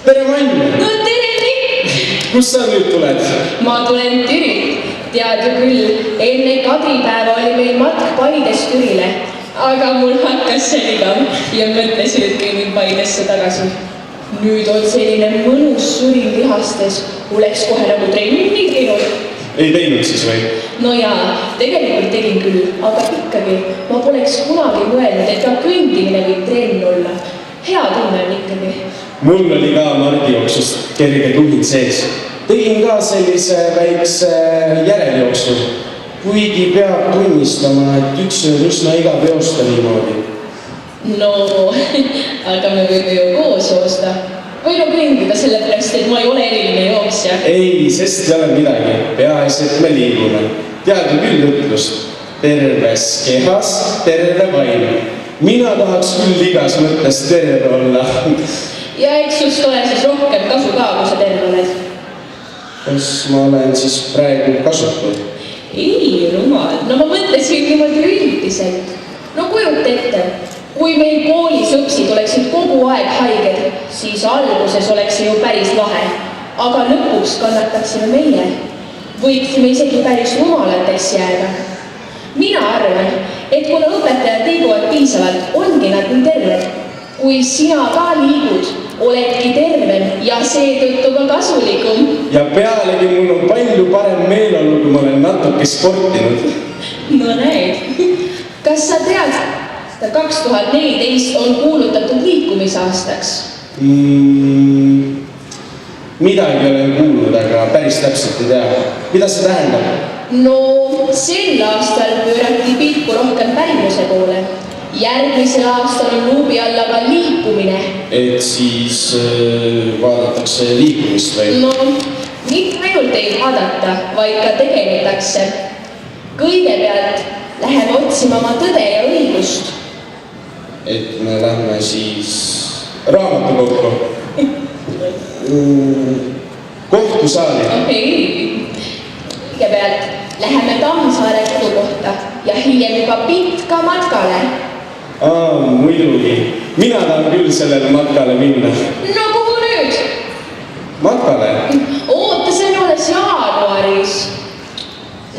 Tere, Mann! No tere, Nick! Kus sa nüüd tuled? Ma tulen Türilt. Tead ju küll, enne Kadripäeva oli meil matk Paidest Türile. Aga mul hakkas see igav ja mõtlesin, et kõinin Paidesse tagasi. Nüüd on selline mõnus surin lihastes. Oleks kohe nagu trenni teinud. Ei teinud siis või? No jaa, tegelikult tegin küll, aga ikkagi ma poleks kunagi mõelnud, et ka kõndimine võib trenn olla. Hea tunne on ikkagi. Mul oli ka mardiooksust kerge tuhin sees. Tegin ka sellise väikse järeljooksu. Kuigi peab tunnistama, et üks on üsna iga peosta niimoodi. No, aga me võime ju koos joosta. Või no kõndida sellepärast, et ma ei ole eriline jooksja. Ei, sest ei ole midagi. Peaasi, et me liigume. Tead ju küll ütlust. Terves kehas, terve vaim. Mina tahaks küll igas mõttes terve olla. Ja eks just ole siis rohkem kasu ka, kui sa terve oled. Kas ma olen siis praegu kasutud? Ei, rumal. No ma mõtlesin niimoodi üldiselt. No kujuta ette, kui meil koolis õpsid oleksid kogu aeg haiged, siis alguses oleks ju päris lahe. Aga lõpuks kannataksime meie. Võiksime isegi päris rumalateks jääda. Mina arvan, et kuna õpetajad liiguvad piisavalt, ongi nad nii terved. Kui sina ka liigud, oledki tervem ja seetõttu ka kasulikum. Ja pealegi mul on palju parem meelolu, kui ma olen natuke sportinud. No näed, kas sa tead, et 2014 on kuulutatud liikumisaastaks? Midagi olen kuulnud, aga päris täpselt ei tea. Mida see tähendab? No, sel aastal pöörati pilku rohkem pärimuse poole. Järgmisel aastal on luubi alla ka liikumine. Et siis vaadatakse liikumist või? No, mitte ainult ei vaadata, vaid ka tegeletakse. Kõigepealt läheme otsima oma tõde ja õigust. Et me lähme siis raamatukokku. Kohtusaali. Ei, kõigepealt läheme Tammsaare kodukohta ja hiljem juba pikka matkale. Muidugi. Mina tahan küll sellele matkale minna. No kuhu nüüd? Matkale? Oota, see on alles jaanuaris.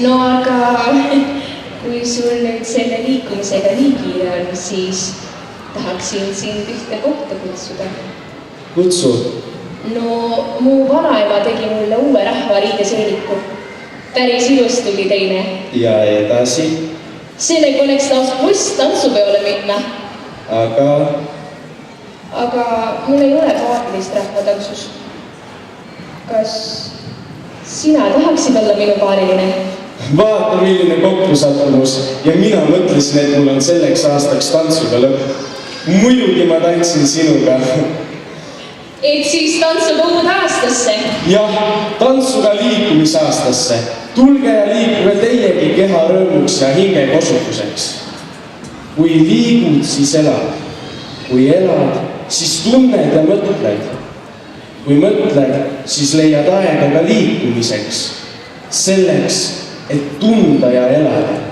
No aga kui sul nüüd selle liikumisega nii kiire on, siis tahaksin sind ühte kohta kutsuda. Kutsu? No, mu vanaema tegi mulle uue rahvariidesõõliku. Päris ilus tuli teine. Ja edasi? Sellega oleks lausa must tantsupeole minna. Aga mul ei ole paadilist rahvatantsus. Kas sina tahaksid olla minu paariline? Vaata, milline kokkusattumus. Ja mina mõtlesin, et mul on selleks aastaks tantsuga lõpp. Muidugi ma tantsin sinuga. Et siis tantsuga uude aastasse? Jah, tantsuga liikumisaastasse. Tulge ja liikuge teiegi keha rõõmuks ja hinge kosutuseks. Kui liigud, siis elad. Kui elad, siis tunned ja mõtled. Kui mõtled, siis leiad aega ka liikumiseks. Selleks, et tunda ja elada.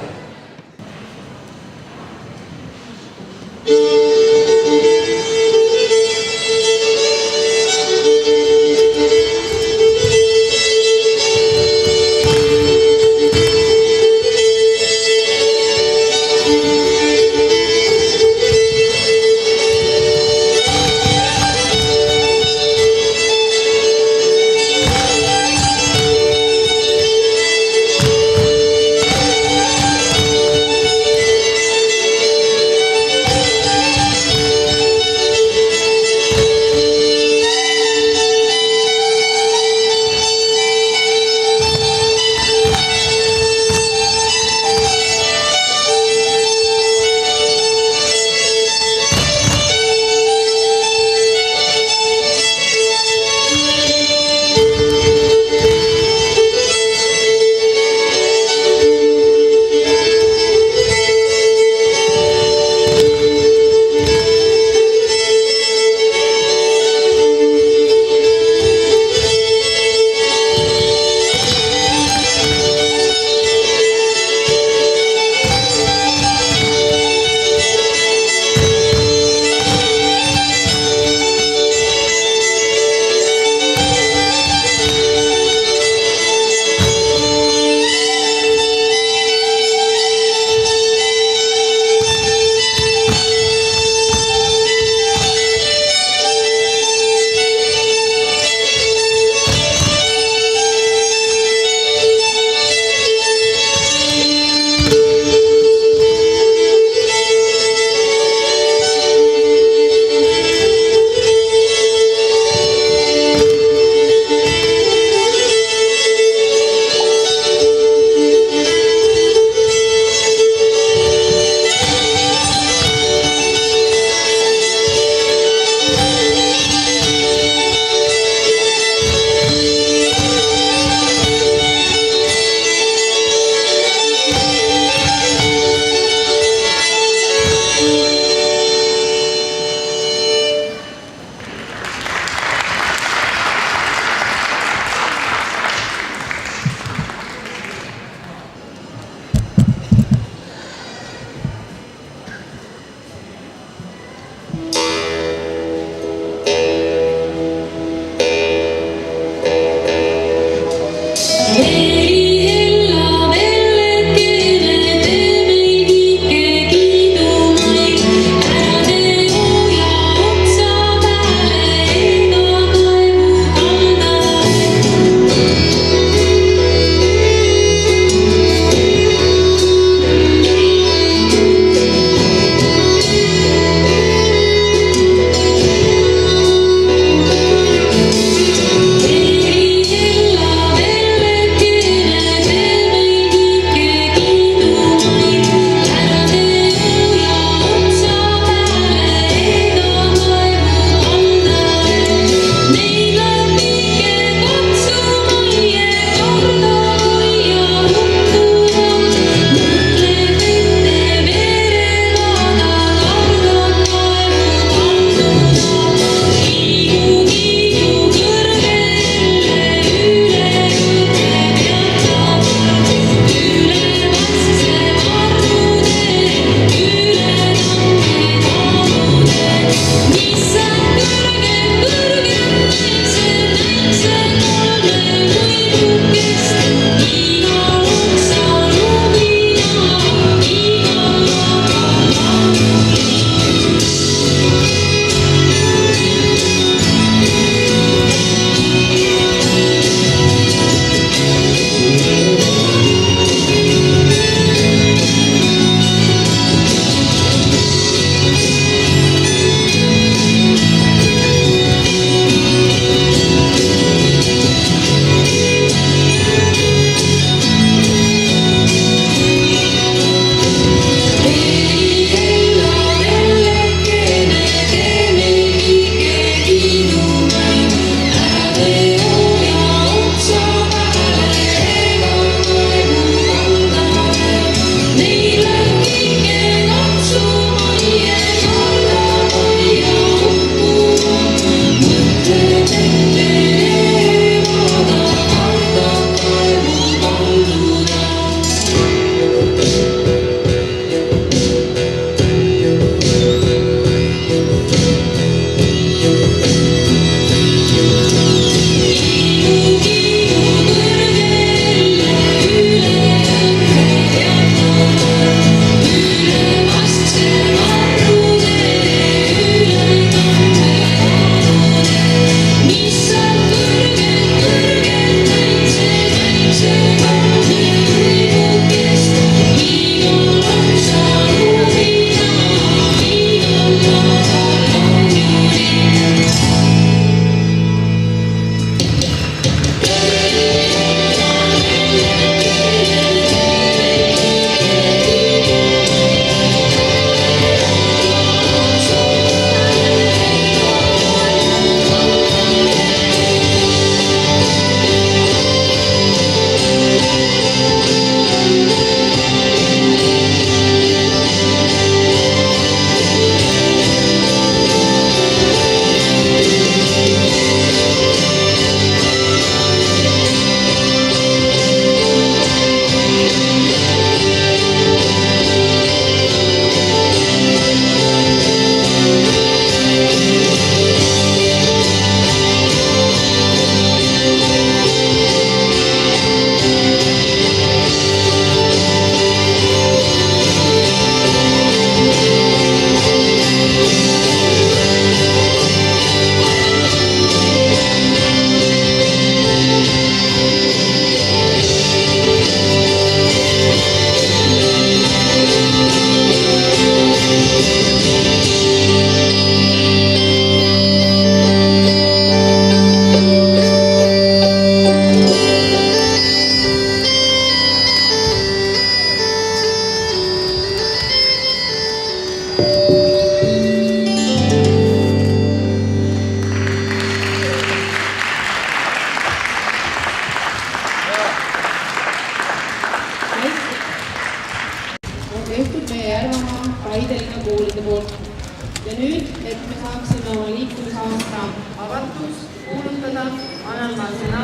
me saaksime oma liikumisaasta avatuks kuulutada, annan ma sõna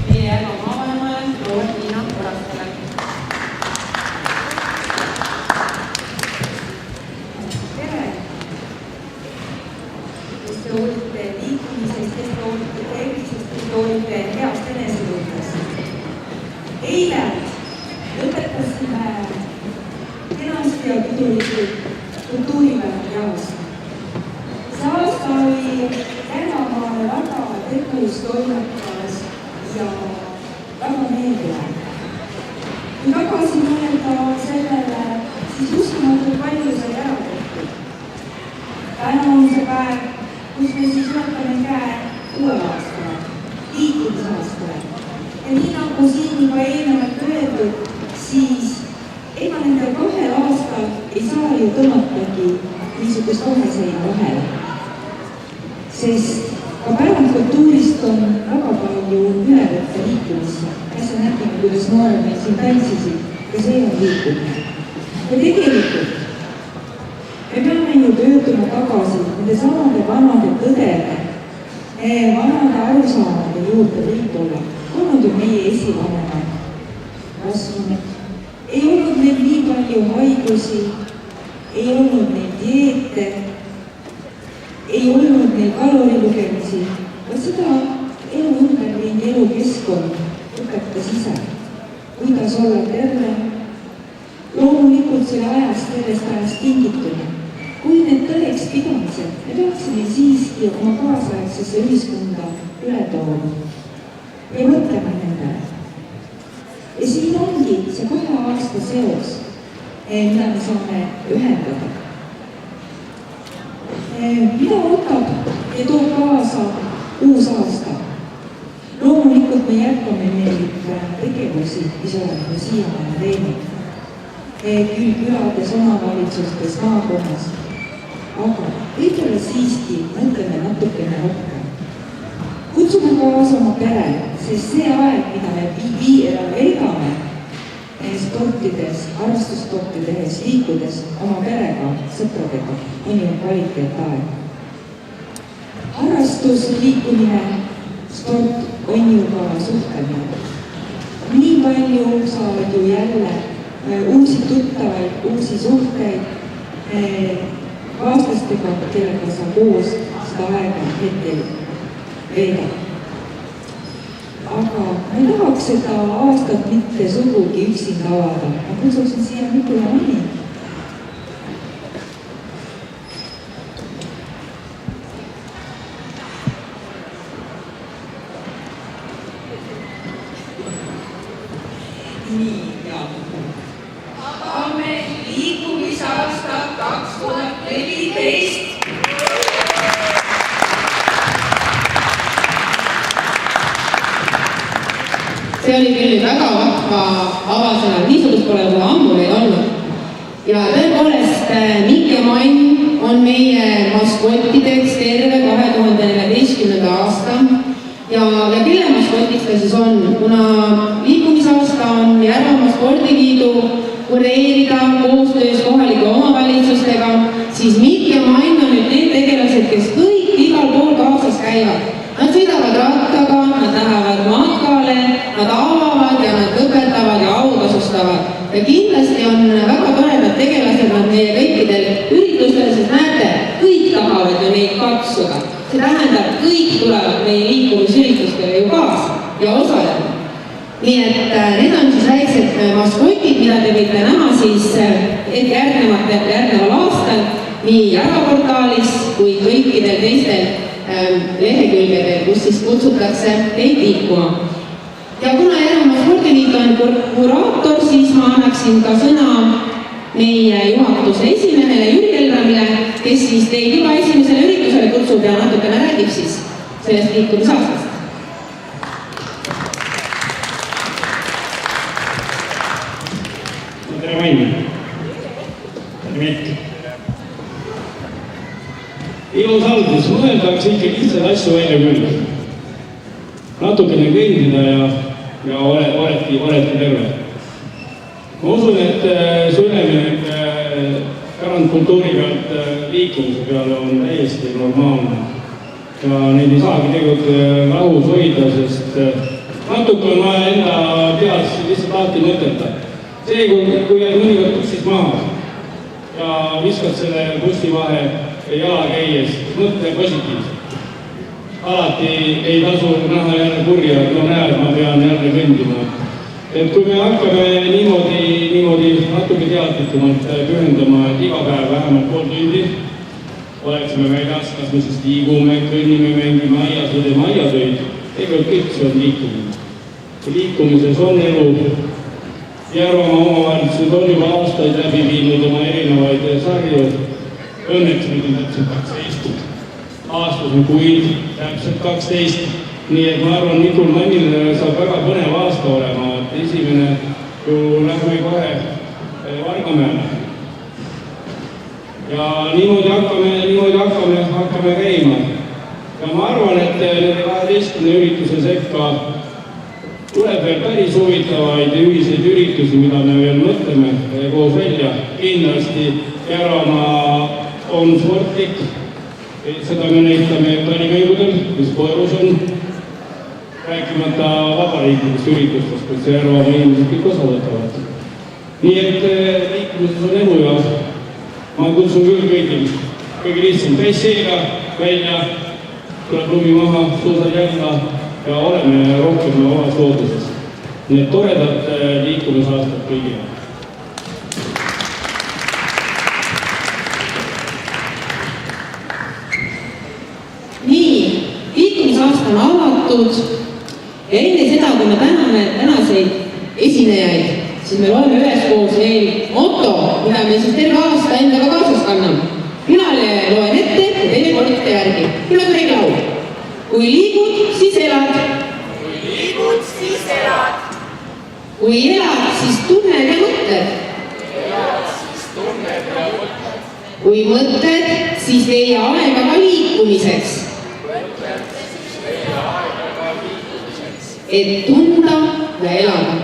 meie Järva maavanemale proua Tiina Orastele. Tere! Kes te hoolite liikumisest, kes te hoolite tervisest, kes te hoolite heast enesetundest. Eile lõpetasime kenasti ja pidulikult kultuuripäeva jaost. See aasta oli Järvamaale väga tegus, toimekas ja väga meeldiv. Kui tagasi mõelda sellele, siis uskumatult palju sai ära tehtud. Täna on see päev, kus me siis võtame käe uue aastale, liikumisaastale. Ja nii nagu siin juba eelnevalt öeldud, siis ega nende 2 aastal ei saa ju tõmmatagi niisugust vaheseina vahele. Sest ka pärandkultuurist on väga palju üle võtta liikumisse. Äsja nägime, kuidas noored meil siin tantsisid, ka see on liikumine. Ja tegelikult me peame ju pöörduma tagasi nende samade vanade tõdede, vanade arusaamade juurde võib-olla. Olnud ju meie esivanemad kasvanud. Ei olnud meil nii palju haigusi, ei olnud neil dieete, ei olnud neil kalorilugemisi, vaid seda elu ümberringi elukeskkond õpetas ise, kuidas olla terve. Loomulikult selle ajast tingituna. Kui need tõeks pidamised, me peaksime siiski oma kaasaegsesse ühiskonda üle tooma ja mõtlema nendele. Ja siin ongi see 2 aasta seos, mida me saame ühendada. Mida võtab ja toob kaasa uus aasta? Loomulikult me jätkame neid tegevusi, mis oleme siiamaani teinud. Küll külades, omavalitsustes, maakonnas. Aga võib-olla siiski mõtleme natukene rohkem. Kutsume kaasa oma pere, sest see aeg, mida me veedame sportides, harrastussporti tehes, liikudes oma perega, sõpradega, on ju kvaliteetaeg. Harrastus, liikumine, sport on ju ka suhtlemine. Nii palju saavad ju jälle uusi tuttavaid, uusi suhteid kaaslastega, kellega sa koos seda aega hetkel veedab. Aga ma ei tahaks seda aastat mitte sugugi üksinda avada. Ma kutsuksin siia Mikula Manni. Nii, ja. Avame liikumisaasta 2014. See oli küll väga vahva avasõna, niisugust pole juba ammu meil olnud. Ja tõepoolest, Mikk ja Mann on meie maskottideks terve 2014. aasta. Ja kelle maskotiks ta siis on? Kuna liikumisaasta on Järvamaa Spordiliidu kureerida koostöös kohalike omavalitsustega, siis Mikk ja Mann on nüüd need tegelased, kes kõik igal pool kaasas käivad. Nad sõidavad rattaga, nad lähevad matkale, nad avavad ja nad lõpetavad ja autasustavad. Ja kindlasti on väga toredad tegelased nad meie kõikidel üritustel, sest näete, kõik tahavad ju neid katsuda. See tähendab, kõik tulevad meie liikumisüritustele ju kaasa ja osalema. Nii et need on siis väiksed maskotid, mida te võite näha siis järgneval aastal nii Järvaportaalis kui kõikidel teistel lehekülgedel, kus siis kutsutakse teid liikuma. Ja kuna Järvamaa Spordiliit on kuraator, siis ma annaksin ka sõna meie juhatuse esimehele Jüri Elramile, kes siis teid juba esimesele üritusele kutsub ja natukene räägib siis sellest liikumisaastast. Tere Mann! Tere Mikk! Ilus algus, mõeldakse ikka lihtsaid asju välja küll. Natukene kõndida ja oledki terve. Ma usun, et su üleminek pärandkultuuri pealt liikumise peale on täiesti normaalne. Ja neid ei saagi tegelikult rahus hoida, sest natuke on vaja enda peas lihtsalt alati mõtelda. See, kui jääd mõnikord bussis maha ja viskad selle bussi vahe jala käies, mõtle positiivselt. Alati ei tasu näha jälle kurja, et no näed, ma pean jälle kõndima. Et kui me hakkame niimoodi natuke teadlikumalt pühendama iga päev vähemalt pool tundi, oleksime väljas, kas me siis liigume, kõnnime, mängime aias või teeme aiatöid, tegelikult kõik see on liikumine. Liikumises on elu. Järvamaa omavalitsused on juba aastaid läbi viinud oma erinevaid sarju. Õnneks nüüd on täpselt 12. Aastas on kuid täpselt 12. Nii et ma arvan, Mikul Mannil saab väga põnev aasta olema. Esimene ju lähme kohe Vargamäele. Ja niimoodi hakkame käima. Ja ma arvan, et nende 12 ürituse sekka tuleb veel päris huvitavaid ühiseid üritusi, mida me veel mõtleme koos välja. Kindlasti Järvamaa on sportlik. Seda me näitame talimängudel, mis Koerus on. Rääkimata vabariikidest üritustest, kus Järvamaa inimesed kõik osa võtavad. Nii et liikumises on elu ja ma kutsun küll kõigi lihtsam täisseega välja, tuleb lumi maha, suusad jälga ja oleme rohkem omas looduses. Nii et toredat liikumisaastat kõigile. Nii, liikumisaasta on avatud ja enne seda, kui me täname tänaseid esinejaid, siis me loeme üheskoos veel moto, mida me siis terve aasta endaga kaasas kanname. Mina loen ette ja teine kordite järgi. Küll on meil laul. Kui liigud, siis elad. Kui liigud, siis elad. Kui elad, siis tunned ja mõtled. Kui mõtled, siis leia aega ka liikumiseks. Et tunda ja elada.